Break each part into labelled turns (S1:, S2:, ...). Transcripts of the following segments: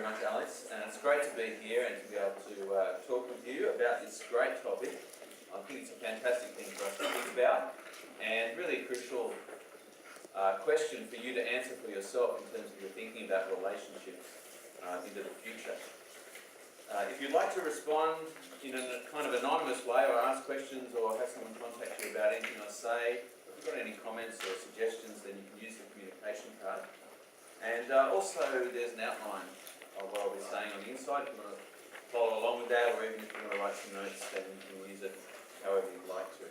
S1: very much, Alex, and it's great to be here and to be able to talk with you about this great topic. I think it's a fantastic thing for us to think about, and really a crucial question for you to answer for yourself in terms of your thinking about relationships into the future. If you'd like to respond in a kind of anonymous way, or ask questions, or have someone contact you about anything I say, if you've got any comments or suggestions, then you can use the communication card. And also there's an outline of what I'll be saying on the inside. If you want to follow along with that, or even if you want to write some notes, then you can use it however you'd like to.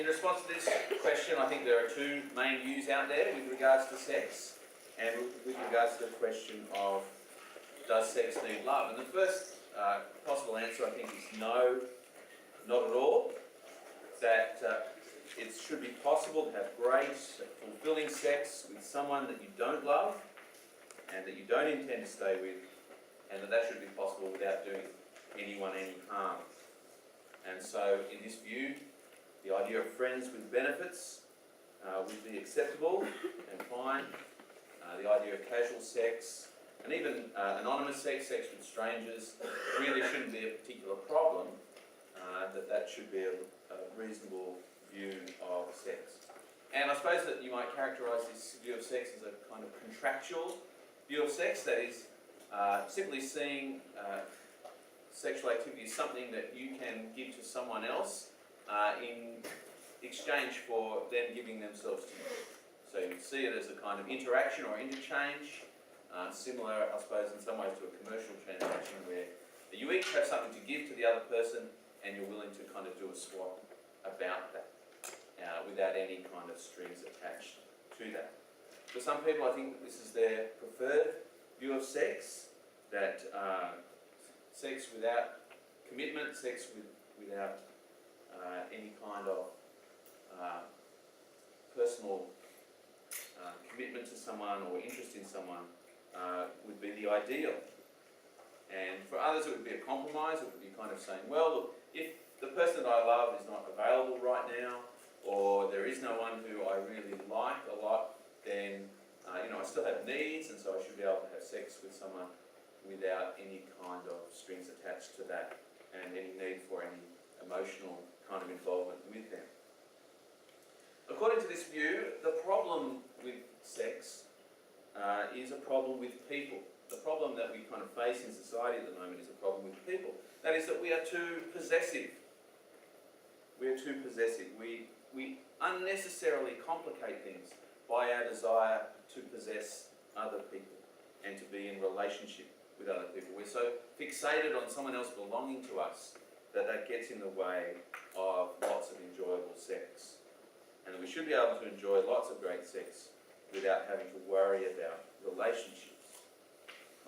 S1: In response to this question, I think there are two main views out there with regards to sex, and with regards to the question of does sex need love? And the first possible answer, I think, is no, not at all. That it should be possible to have great, fulfilling sex with someone that you don't love and that you don't intend to stay with, and that should be possible without doing anyone any harm. And so in this view, the idea of friends with benefits would be acceptable and fine. The idea of casual sex and even anonymous sex, sex with strangers, really shouldn't be a particular problem. That should be a reasonable view of sex. And I suppose that you might characterise this view of sex as a kind of contractual view of sex, that is simply seeing sexual activity as something that you can give to someone else in exchange for them giving themselves to you. So you see it as a kind of interaction or interchange, similar, I suppose, in some ways to a commercial transaction where you each have something to give to the other person and you're willing to kind of do a swap about that without any kind of strings attached to that. For some people, I think this is their preferred view of sex, that sex without commitment, sex without any kind of personal commitment to someone or interest in someone would be the ideal. And for others, it would be a compromise. It would be kind of saying, well, look, if the person that I love is not available right now, or there is no one who I really like a lot, then I still have needs, and so I should be able to have sex with someone without any kind of strings attached to that, and any need for any emotional kind of involvement with them. According to this view, the problem with sex is a problem with people. The problem that we kind of face in society at the moment is a problem with people. That is that we are too possessive. We are too possessive. We unnecessarily complicate things by our desire to possess other people and to be in relationship with other people. We're so fixated on someone else belonging to us that gets in the way of lots of enjoyable sex. And we should be able to enjoy lots of great sex without having to worry about relationships.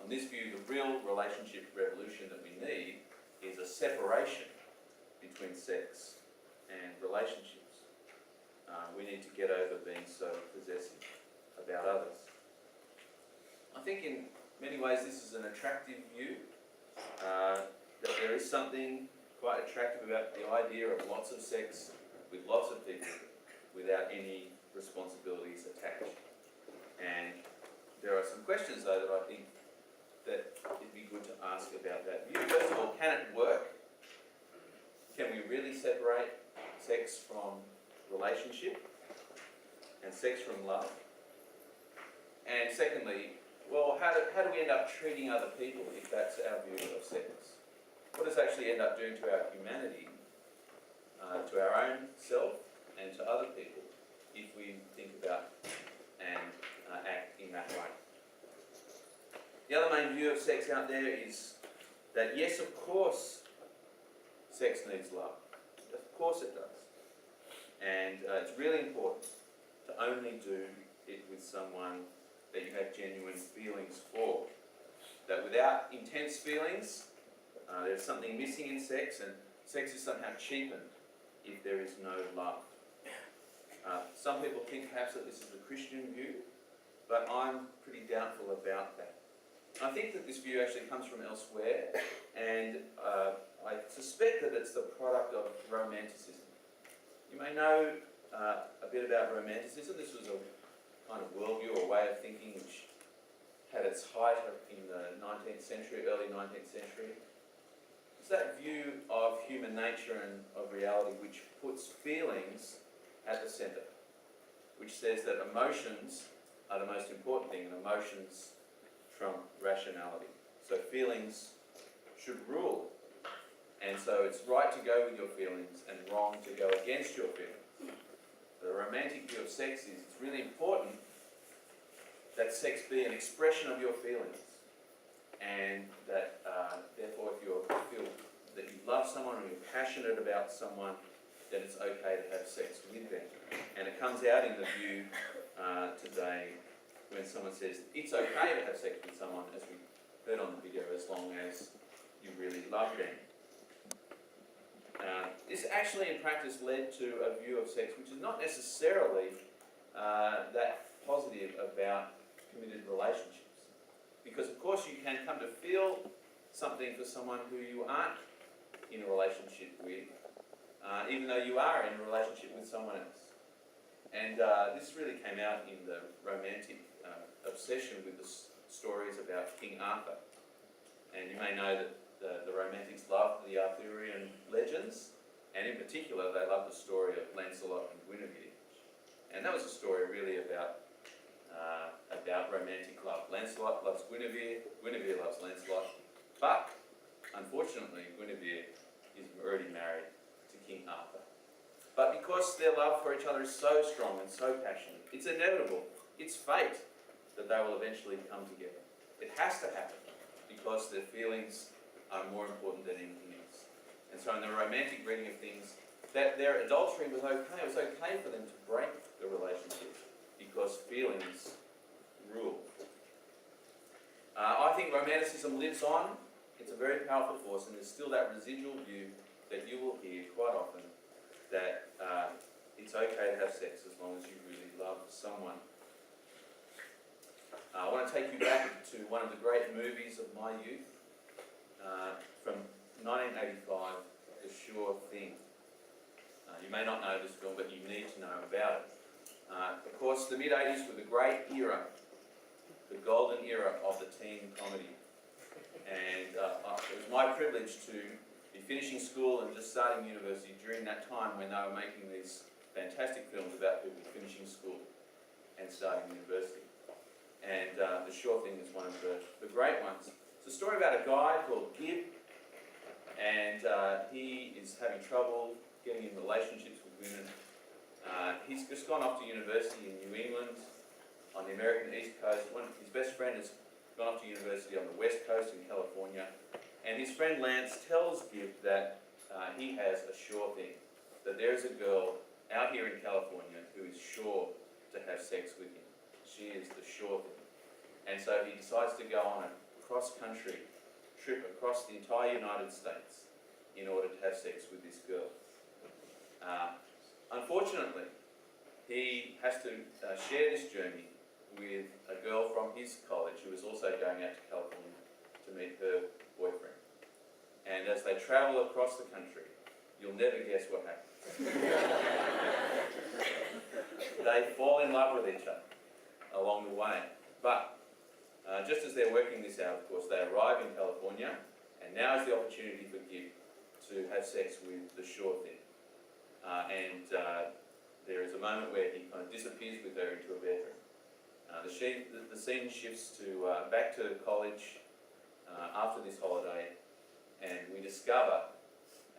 S1: On this view, the real relationship revolution that we need is a separation between sex and relationships. We need to get over being so possessive about others. I think in many ways this is an attractive view, that there is something quite attractive about the idea of lots of sex with lots of people without any responsibilities attached. And there are some questions though that I think that it'd be good to ask about that view. First of all, can it work? Can we really separate sex from relationship and sex from love? And secondly, well, how do we end up treating other people if that's our view of sex? What does it actually end up doing to our humanity, to our own self and to other people if we think about and act in that way? The other main view of sex out there is that yes, of course, sex needs love. Of course it does. And it's really important to only do it with someone that you have genuine feelings for. That without intense feelings, there's something missing in sex, and sex is somehow cheapened if there is no love. Some people think perhaps that this is the Christian view, but I'm pretty doubtful about that. I think that this view actually comes from elsewhere, and I suspect that it's the product of Romanticism. You may know a bit about Romanticism. This was a kind of worldview or way of thinking which had its height in the 19th century, early 19th century. It's that view of human nature and of reality which puts feelings at the centre, which says that emotions are the most important thing, and emotions trump rationality. So feelings should rule. And so it's right to go with your feelings and wrong to go against your feelings. The romantic view of sex is it's really important that sex be an expression of your feelings, and that therefore if you feel that you love someone or you're passionate about someone, then it's okay to have sex with them. And it comes out in the view today when someone says it's okay to have sex with someone, as we heard on the video, as long as you really love them. This actually in practice led to a view of sex which is not necessarily that positive about committed relationships. Because of course you can come to feel something for someone who you aren't in a relationship with, even though you are in a relationship with someone else. And this really came out in the romantic obsession with the stories about King Arthur. And you may know that the romantics loved the Arthurian legends, and in particular they loved the story of Lancelot and Guinevere. And that was a story really about romantic love. Lancelot loves Guinevere, Guinevere loves Lancelot, but unfortunately Guinevere is already married to King Arthur. But because their love for each other is so strong and so passionate, it's inevitable, it's fate that they will eventually come together. It has to happen because their feelings are more important than anything else. And so in the romantic reading of things, that their adultery was okay. It was okay for them to break the relationship because feelings rule. I think romanticism lives on. It's a very powerful force, and there's still that residual view that you will hear quite often that it's okay to have sex as long as you really love someone. I want to take you back to one of the great movies of my youth, from 1985, The Sure Thing. You may not know this film, but you need to know about it. Of course, the mid-80s were the great era, the golden era of the teen comedy. And it was my privilege to be finishing school and just starting university during that time when they were making these fantastic films about people finishing school and starting university. And The Sure Thing is one of the great ones. It's a story about a guy called Gib, and he is having trouble getting in relationships with women. He's just gone off to university in New England on the American East Coast. His best friend has gone off to university on the West Coast in California. And his friend Lance tells Gib that he has a sure thing, that there is a girl out here in California who is sure to have sex with him. She is the sure thing. And so he decides to go on a cross-country trip across the entire United States in order to have sex with this girl. Unfortunately, he has to share this journey with a girl from his college who is also going out to California to meet her boyfriend. And as they travel across the country, you'll never guess what happens. They fall in love with each other along the way. But just as they're working this out, of course, they arrive in California, and now is the opportunity for Gib to have sex with the sure thing. There is a moment where he kind of disappears with her into a bedroom. The scene shifts to back to college after this holiday, and we discover,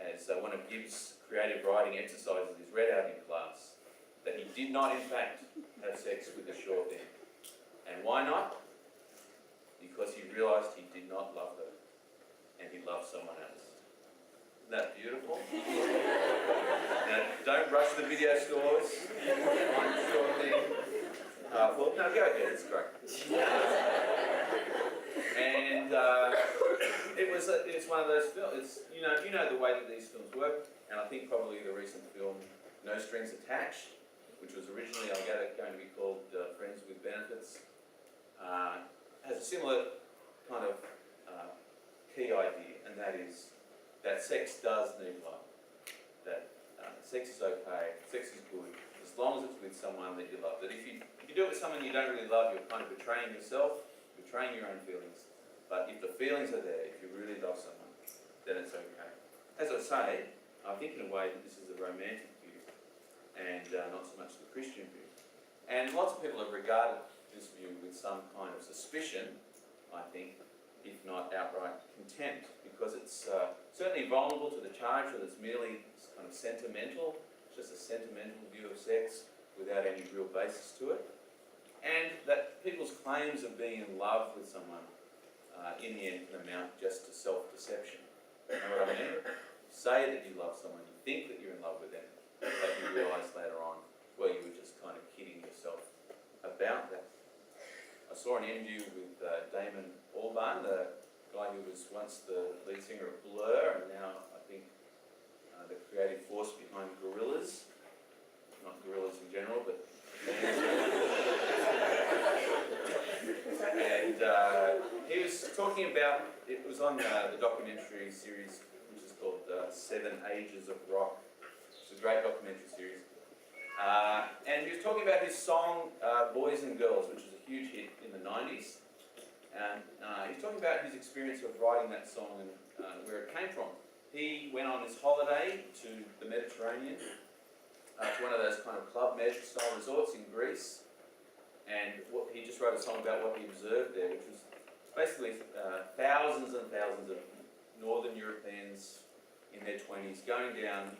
S1: as one of Gib's creative writing exercises is read out in class, that he did not in fact have sex with the sure thing. And why not? Because he realised he did not love her, and he loved someone else. Isn't that beautiful? Now, don't rush the video stores. Find the sure thing. Well, no, go ahead. It's great. And it's one of those films. You know the way that these films work, and I think probably the recent film No Strings Attached, which was originally, I gather, going to be called Friends with Benefits, has a similar kind of key idea, and that is that sex does need love. That sex is okay, sex is good, as long as it's with someone that you love. That if you do it with someone you don't really love, you're kind of betraying yourself, betraying your own feelings. But if the feelings are there, if you really love someone, then it's okay. As I say, I think in a way that this is a romantic view and not so much the Christian view. And lots of people have regarded this view with some kind of suspicion, I think, if not outright contempt, because it's certainly vulnerable to the charge that it's merely kind of sentimental, just a sentimental view of sex without any real basis to it, and that people's claims of being in love with someone in the end can amount just to self-deception. You know what I mean? You say that you love someone, you think that you're in love with them, but you realise later on, well, you were just kind of kidding yourself about that. I saw an interview with Damon Albarn, the guy who was once the lead singer of Blur, and now I think the creative force behind Gorillaz. Not gorillas in general, but and he was talking about, it was on the documentary series which is called 7 Ages of Rock. It's a great documentary series. And he was talking about his song Boys and Girls, which was a huge hit in the 90s. And he was talking about his experience of writing that song and where it came from. He went on his holiday to the Mediterranean, to one of those kind of Club Med style resorts in Greece. And he just wrote a song about what he observed there, which was basically thousands and thousands of Northern Europeans in their 20s going down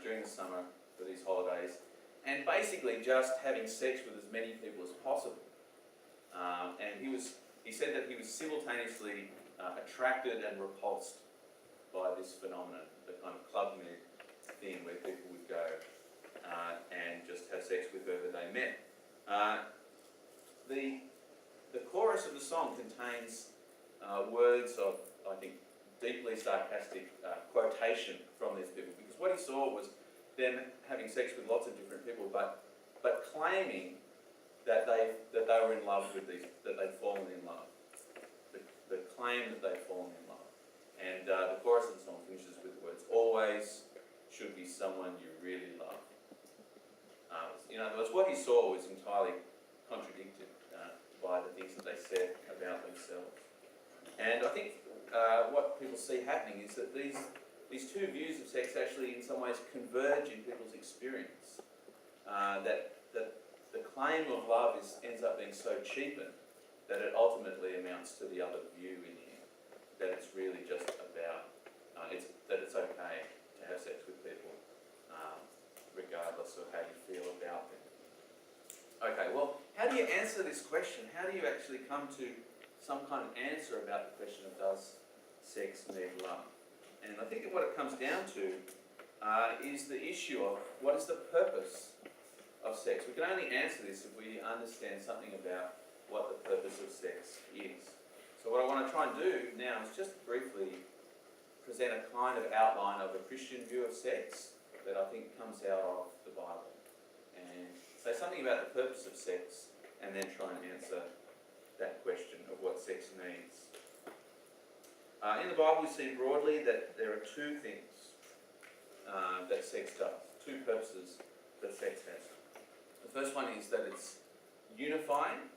S1: during the summer for these holidays, and basically just having sex with as many people as possible. And he said that he was simultaneously attracted and repulsed by this phenomenon, the kind of Club Med thing where people would go and just have sex with whoever they met. The chorus of the song contains words of, I think, deeply sarcastic quotation from these people, because what he saw was them having sex with lots of different people, but claiming that they were in love with these, that they'd fallen in love. The claim that they'd fallen in love. And the chorus of the song finishes with the words, "Always should be someone you really love." In other words, what he saw was entirely contradicted by the things that they said about themselves. And I think what people see happening is that these two views of sex actually in some ways converge in people's experience. That the claim of love ends up being so cheapened that it ultimately amounts to the other view in the end, that it's really just about, that it's okay to have sex with people regardless of how you feel about them. Okay, well, how do you answer this question? How do you actually come to some kind of answer about the question of does sex need love? And I think that what it comes down to is the issue of what is the purpose of sex. We can only answer this if we understand something about what the purpose of sex is. So what I want to try and do now is just briefly present a kind of outline of a Christian view of sex that I think comes out of the Bible. And say something about the purpose of sex and then try and answer that question of what sex needs. In the Bible we see broadly that there are two things that sex does, two purposes that sex has. The first one is that it's unifying,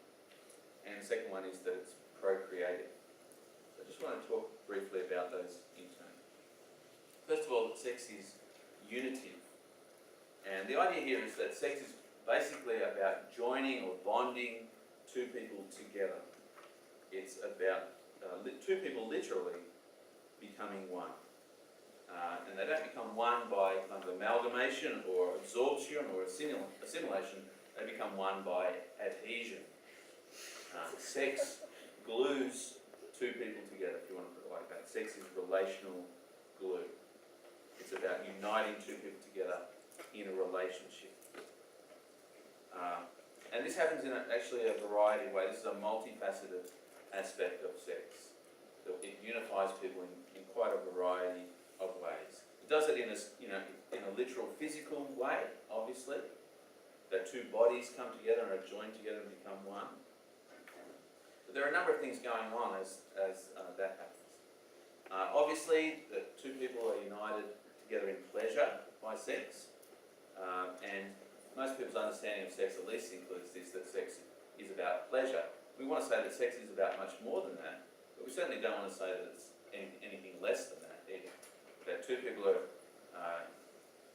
S1: and the second one is that it's procreative. So I just want to talk briefly about those in turn. First of all, that sex is unitive. And the idea here is that sex is basically about joining or bonding two people together. It's about two people literally becoming one. And they don't become one by kind of amalgamation or absorption or assimilation. They become one by adhesion. Sex glues two people together, if you want to put it like that. Sex is relational glue. It's about uniting two people together in a relationship. And this happens in actually a variety of ways. This is a multifaceted aspect of sex. It unifies people in quite a variety of ways. It does it in a literal physical way, obviously. That two bodies come together and are joined together and become one. But there are a number of things going on as that happens. Obviously, the two people are united together in pleasure by sex. And most people's understanding of sex at least includes this, that sex is about pleasure, we want to say that sex is about much more than that, but we certainly don't want to say that it's anything less than that either. That two people are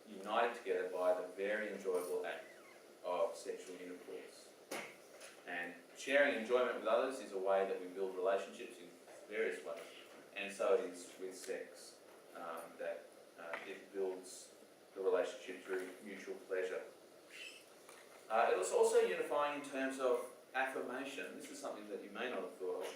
S1: united together by the very enjoyable act of sexual intercourse. And sharing enjoyment with others is a way that we build relationships in various ways. And so it is with sex, that it builds the relationship through mutual pleasure. It was also unifying in terms of affirmation. This is something that you may not have thought of,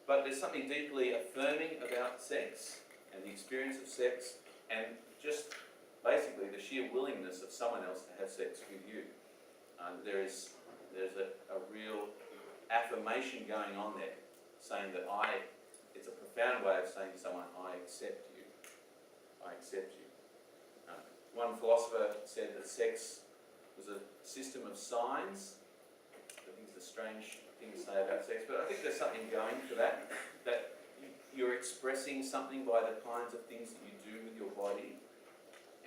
S1: but there's something deeply affirming about sex and the experience of sex, and just basically the sheer willingness of someone else to have sex with you. There's a real affirmation going on there, saying that it's a profound way of saying to someone, I accept you. I accept you. One philosopher said that sex was a system of signs. I think it's a strange thing to say about sex, but I think there's something going to that you're expressing something by the kinds of things that you do with your body.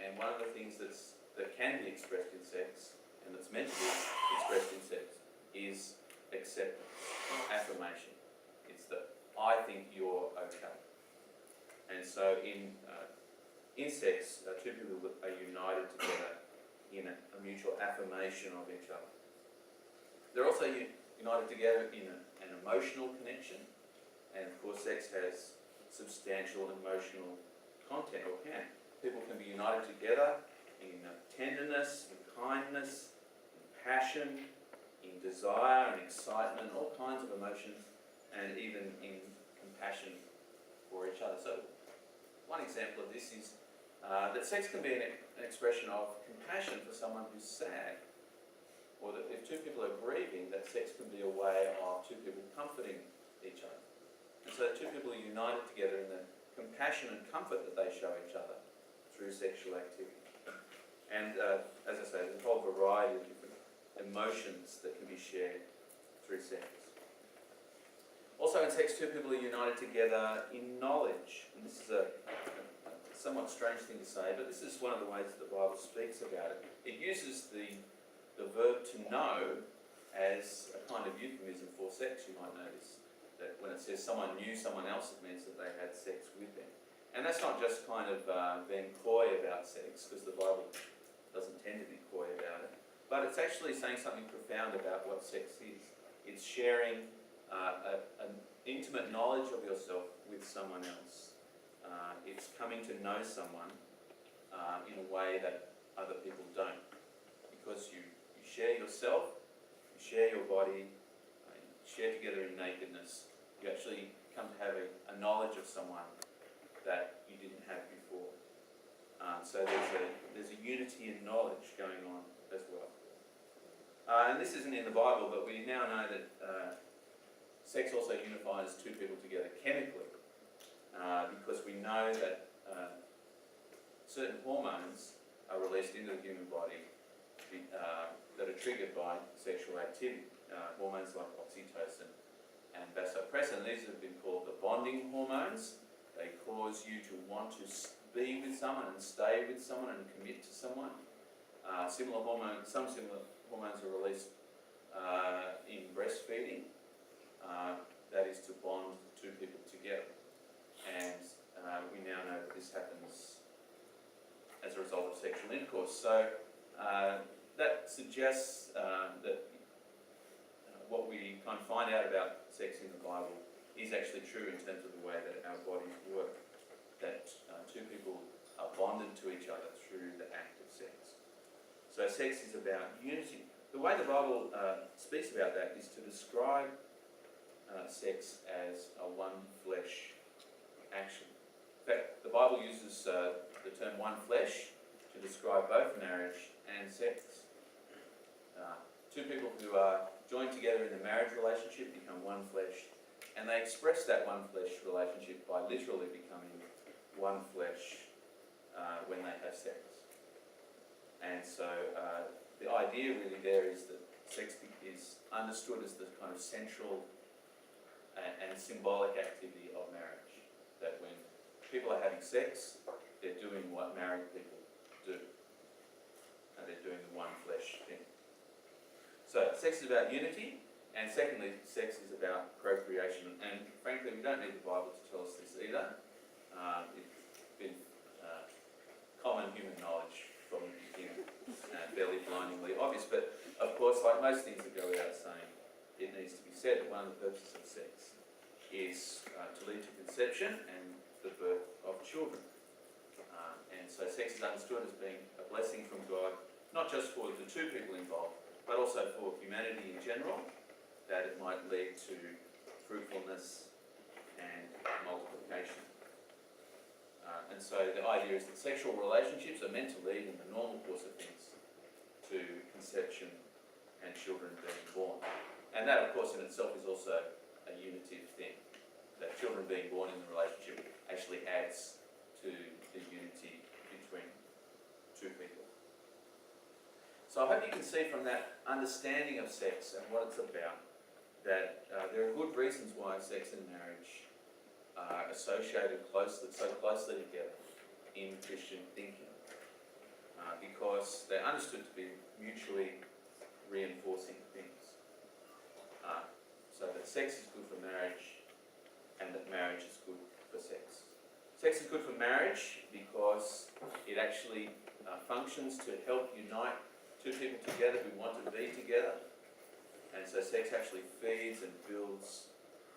S1: And one of the things that can be expressed in sex, and that's meant to be expressed in sex, is acceptance, affirmation. It's that I think you're okay. And so in sex, two people are united together in a mutual affirmation of each other. They're also united together in an emotional connection, and of course sex has substantial emotional content, or can. People can be united together in tenderness, in kindness, in passion, in desire and excitement, all kinds of emotions, and even in compassion for each other. So one example of this is that sex can be an expression of compassion for someone who's sad, or that if two people are grieving, that sex can be a way of two people comforting each other. And so two people are united together in the compassion and comfort that they show each other through sexual activity. And as I say, there's a whole variety of different emotions that can be shared through sex. Also in sex, two people are united together in knowledge. And this is a somewhat strange thing to say, but this is one of the ways that the Bible speaks about it. It uses the verb to know as a kind of euphemism for sex, you might notice. That when it says someone knew someone else, it means that they had sex with them. And that's not just kind of being coy about sex, because the Bible doesn't tend to be coy about it, but it's actually saying something profound about what sex is. It's sharing an intimate knowledge of yourself with someone else. It's coming to know someone in a way that other people don't. Because you share yourself, you share your body, you share together in nakedness, you actually come to have a knowledge of someone that you didn't have before. So there's a unity in knowledge going on as well. And this isn't in the Bible, but we now know that sex also unifies two people together chemically, because we know that certain hormones are released into the human body that are triggered by sexual activity. Hormones like oxytocin and vasopressin, these have been called the bonding hormones. They cause you to want to be with someone and stay with someone and commit to someone. Some similar hormones are released in breastfeeding. That is to bond two people together. And we now know that this happens as a result of sexual intercourse. So that suggests that what we kind of find out about sex in the Bible is actually true in terms of the way that our bodies work, that two people are bonded to each other through the act of sex. So sex is about unity. The way the Bible speaks about that is to describe sex as a one flesh action. In fact, the Bible uses the term one flesh to describe both marriage and sex. Two people who are joined together in a marriage relationship become one flesh, and they express that one flesh relationship by literally becoming one flesh when they have sex. And so the idea really there is that sex is understood as the kind of central and symbolic activity of marriage. That when people are having sex, they're doing what married people do. And they're doing the one flesh thing. So sex is about unity, And secondly, sex is about procreation, and frankly, we don't need the Bible to tell us this either. It's been common human knowledge from the beginning, fairly blindingly obvious, but of course, like most things that go without saying, it needs to be said that one of the purposes of sex is to lead to conception and the birth of children. And so sex is understood as being a blessing from God, not just for the two people involved, but also for humanity in general, that it might lead to fruitfulness and multiplication. And so the idea is that sexual relationships are meant to lead in the normal course of things to conception and children being born. And that, of course, in itself is also a unitive thing. That children being born in the relationship actually adds to the unity between two people. So I hope you can see from that understanding of sex and what it's about that there are good reasons why sex and marriage are associated so closely together in Christian thinking. Because they're understood to be mutually reinforcing things. So that sex is good for marriage and that marriage is good for sex. Sex is good for marriage because it actually functions to help unite two people together who want to be together. And so sex actually feeds and builds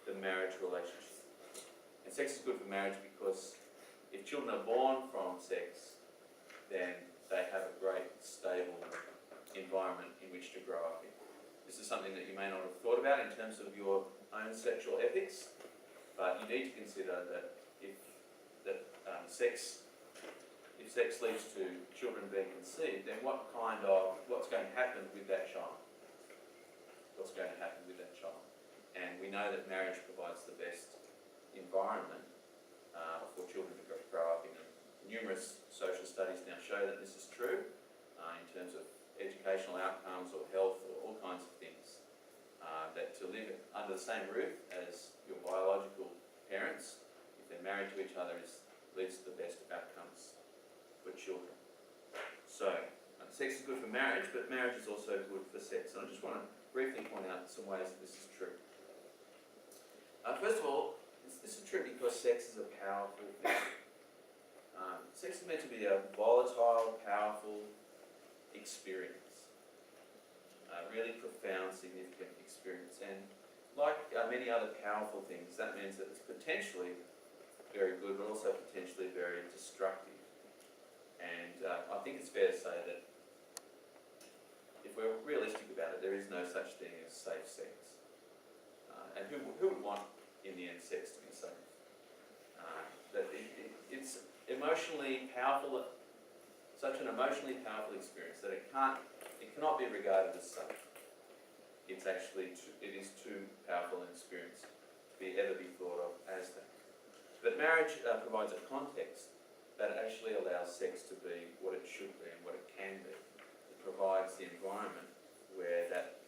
S1: the marriage relationship. And sex is good for marriage because if children are born from sex, then they have a great, stable environment in which to grow up in. This is something that you may not have thought about in terms of your own sexual ethics, but you need to consider that if sex leads to children being conceived, then what's going to happen with that child? What's going to happen with that child? And we know that marriage provides the best environment for children to grow up in. Numerous social studies now show that this is true in terms of educational outcomes or health or all kinds of things. That to live under the same roof as your biological parents, if they're married to each other, leads to the best outcomes for children. So, sex is good for marriage, but marriage is also good for sex. And I just want to briefly point out some ways that this is true. First of all, this is true because sex is a powerful thing. Sex is meant to be a volatile, powerful experience. A really profound, significant experience. And like many other powerful things, that means that it's potentially very good, but also potentially very destructive. And I think it's fair to say that if we're realistic about it, there is no such thing as safe sex. And who would want, in the end, sex to be safe? That it's emotionally powerful, such an emotionally powerful experience that it cannot be regarded as safe. It is too powerful an experience to ever be thought of as that. But marriage provides a context that actually allows sex to be what it should be and what it can be. It provides the environment where that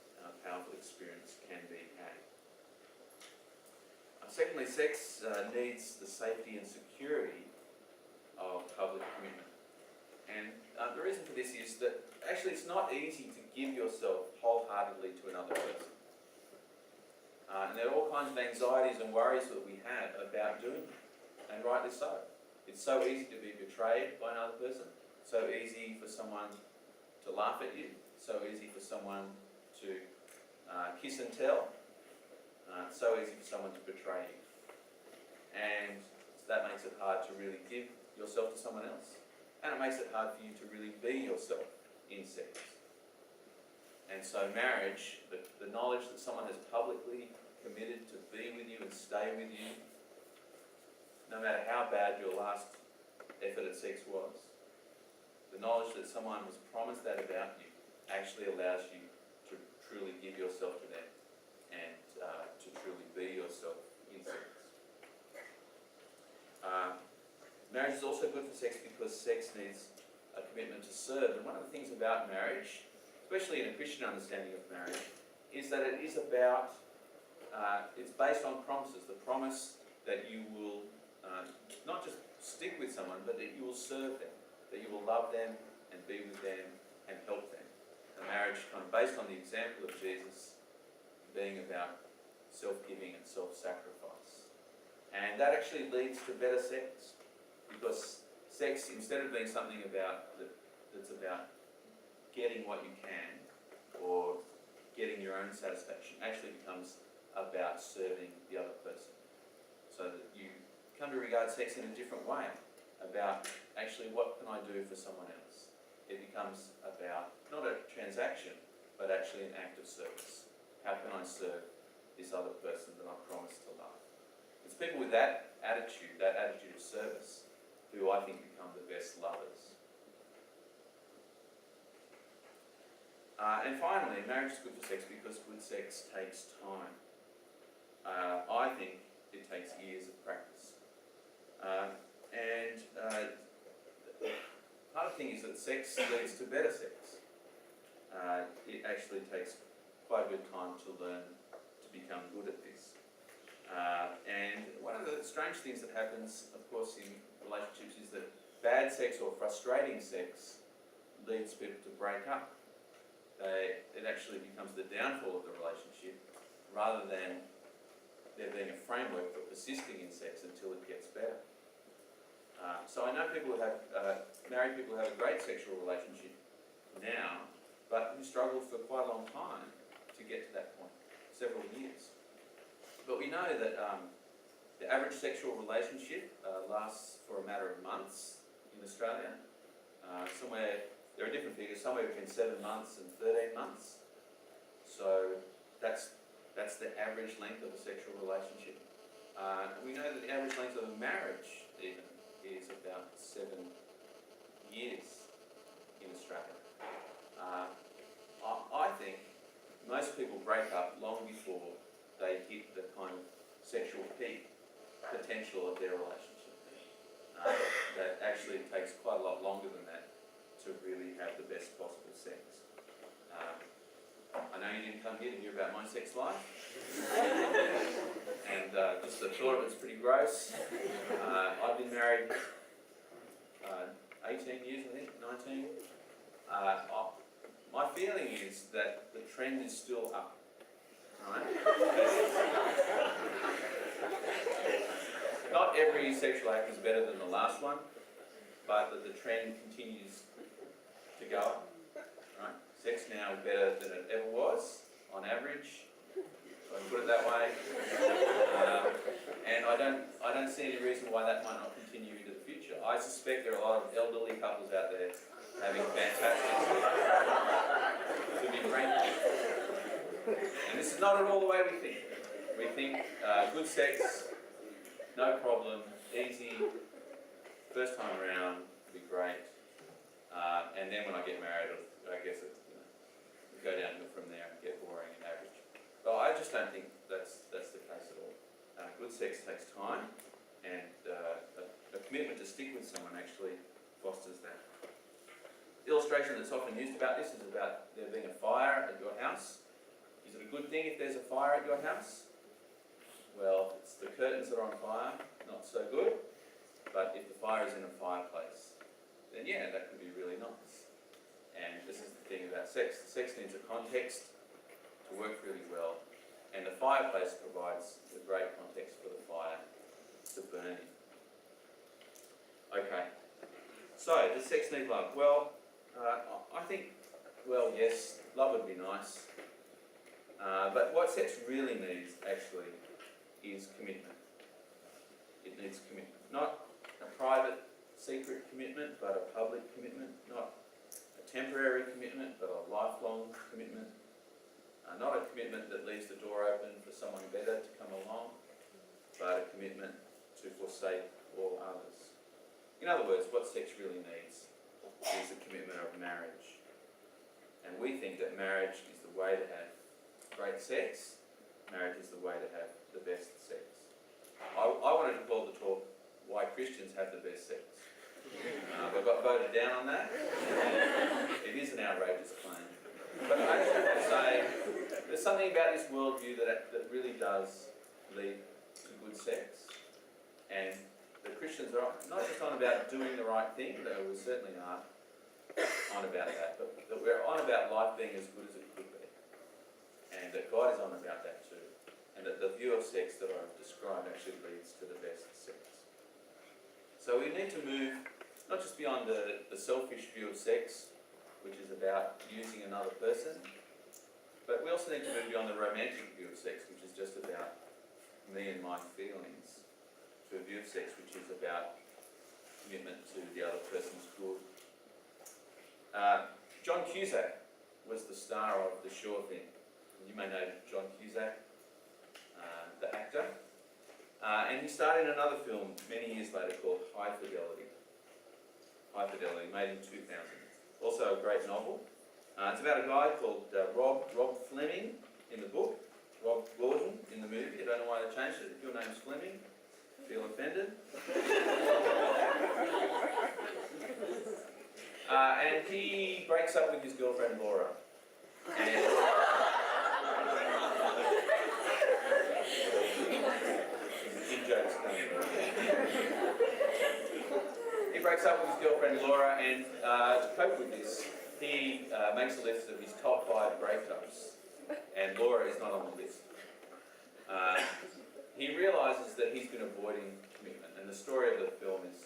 S1: powerful experience can be had. Secondly, sex needs the safety and security of public commitment. And the reason for this is that actually it's not easy to give yourself wholeheartedly to another person. And there are all kinds of anxieties and worries that we have about doing it, and rightly so. It's so easy to be betrayed by another person, so easy for someone to laugh at you, so easy for someone to kiss and tell, so easy for someone to betray you. And that makes it hard to really give yourself to someone else. And it makes it hard for you to really be yourself in sex. And so marriage, the knowledge that someone has publicly committed to be with you and stay with you, no matter how bad your last effort at sex was, the knowledge that someone has promised that about you actually allows you to truly give yourself to them and to truly be yourself in sex. Marriage is also good for sex because sex needs a commitment to serve. And one of the things about marriage, especially in a Christian understanding of marriage, is that it is about, it's based on promises. The promise that you will not just stick with someone, but that you will serve them, that you will love them and be with them and help them. A marriage kind of based on the example of Jesus being about self-giving and self-sacrifice. And that actually leads to better sex, because sex, instead of being something that's about getting what you can or getting your own satisfaction, actually becomes about serving the other person. So that you come to regard sex in a different way, about actually what can I do for someone else. It becomes about not a transaction, but actually an act of service. How can I serve this other person that I promised to love? It's people with that attitude of service, who I think become the best lovers. And finally, marriage is good for sex because good sex takes time. I think it takes years of practice. Part of the thing is that sex leads to better sex. It actually takes quite a good time to learn to become good at this. And one of the strange things that happens, of course, in relationships is that bad sex or frustrating sex leads people to break up. It actually becomes the downfall of the relationship, rather than there being a framework for persisting in sex until it gets better. So I know people who have, married people who have a great sexual relationship now, but who struggle for quite a long time to get to that point, several years. But we know that the average sexual relationship lasts for a matter of months in Australia. There are different figures, somewhere between 7 months and 13 months. So that's the average length of a sexual relationship. We know that the average length of a marriage even is about 7 years in Australia. I think most people break up long before they hit the kind of sexual peak potential of their relationship. That actually takes quite a lot longer than that to really have the best possible sex. I know you didn't come here to hear about my sex life, and just the thought of it's pretty gross. I've been married 18 years, I think, 19. My feeling is that the trend is still up. Right? Not every sexual act is better than the last one, but that the trend continues to go up. Right? Sex now is better than it ever was, on average. So I can put it that way. And I don't see any reason why that might not continue into the future. I suspect there are a lot of elderly couples out there having fantastic sex, to be frank. And this is not at all the way we think. We think good sex, no problem, easy, first time around, will be great. And then when I get married, I guess it, go downhill from there and get boring and average. But I just don't think that's the case at all. Good sex takes time, and a commitment to stick with someone actually fosters that. The illustration that's often used about this is about there being a fire at your house. Is it a good thing if there's a fire at your house? Well, it's the curtains that are on fire, not so good. But if the fire is in a fireplace, then yeah, that can be really nice. And this is the thing about sex. Sex needs a context to work really well, and the fireplace provides the great context for the fire to burn in. Okay, so does sex need love? Well, I think, well, yes, love would be nice. But what sex really needs, actually, is commitment. It needs commitment. Not a private, secret commitment, but a public commitment. Not a temporary commitment, but a lifelong commitment. Not a commitment that leaves the door open for someone better to come along, but a commitment to forsake all others. In other words, what sex really needs is a commitment of marriage. And we think that marriage is the way to have great sex. Marriage is the way to have the best sex. I wanted to call the talk "Why Christians Have the Best Sex." We got voted down on that. It is an outrageous claim. But I just want to say, there's something about this worldview that really does lead to good sex. And the Christians are not just on about doing the right thing, though we certainly are on about that, but that we're on about life being as good as it could be. And and that God is on about that too, and that the view of sex that I've described actually leads to the best sex. So we need to move not just beyond the selfish view of sex, which is about using another person, but we also need to move beyond the romantic view of sex, which is just about me and my feelings, to a view of sex which is about commitment to the other person's good. John Cusack was the star of The Sure Thing. You may know John Cusack, the actor. And he starred in another film many years later called High Fidelity. High Fidelity, made in 2000. Also a great novel. It's about a guy called Rob Fleming in the book, Rob Gordon in the movie. I don't know why they changed it. If your name's Fleming, feel offended. And he breaks up with his girlfriend Laura. And in-jokes coming. He breaks up with his girlfriend Laura, and to cope with this, he makes a list of his top 5 breakups, and Laura is not on the list. He realises that he's been avoiding commitment, and the story of the film is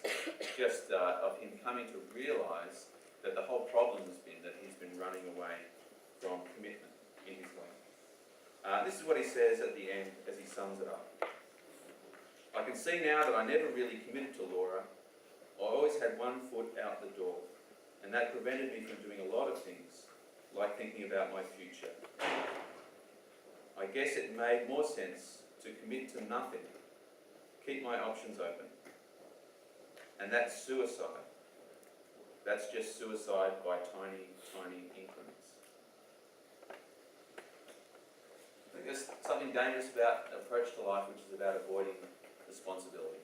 S1: just of him coming to realise that the whole problem has been that he's been running away from commitment in his life. This is what he says at the end as he sums it up. I can see now that I never really committed to Laura. I always had one foot out the door, and that prevented me from doing a lot of things, like thinking about my future. I guess it made more sense to commit to nothing, keep my options open. And that's suicide. That's just suicide by tiny, tiny increments. I think there's something dangerous about an approach to life which is about avoiding responsibility.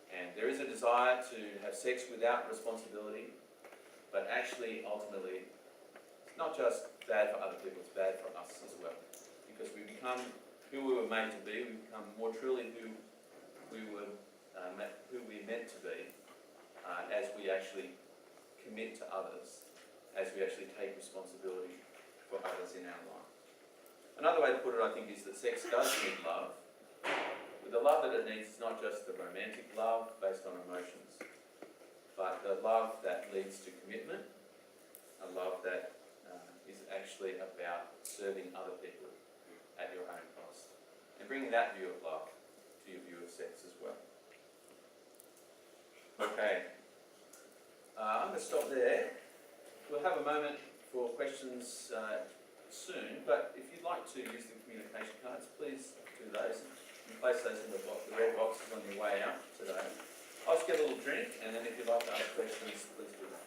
S1: And there is a desire to have sex without responsibility, but actually, ultimately, it's not just bad for other people, it's bad for us as well. Because we become who we were made to be, we become more truly who we were meant to be, as we actually commit to others, as we actually take responsibility for others in our life. Another way to put it, I think, is that sex does need love. But the love that it needs is not just the romantic love based on emotions, but the love that leads to commitment, a love that is actually about serving other people at your own cost, and bringing that view of love to your view of sex as well. Okay, I'm going to stop there. We'll have a moment for questions soon, but if you'd like to use the communication cards, please do those. You place those in the red boxes on your way out today. I'll just get a little drink, and then if you'd like to ask questions, please do that.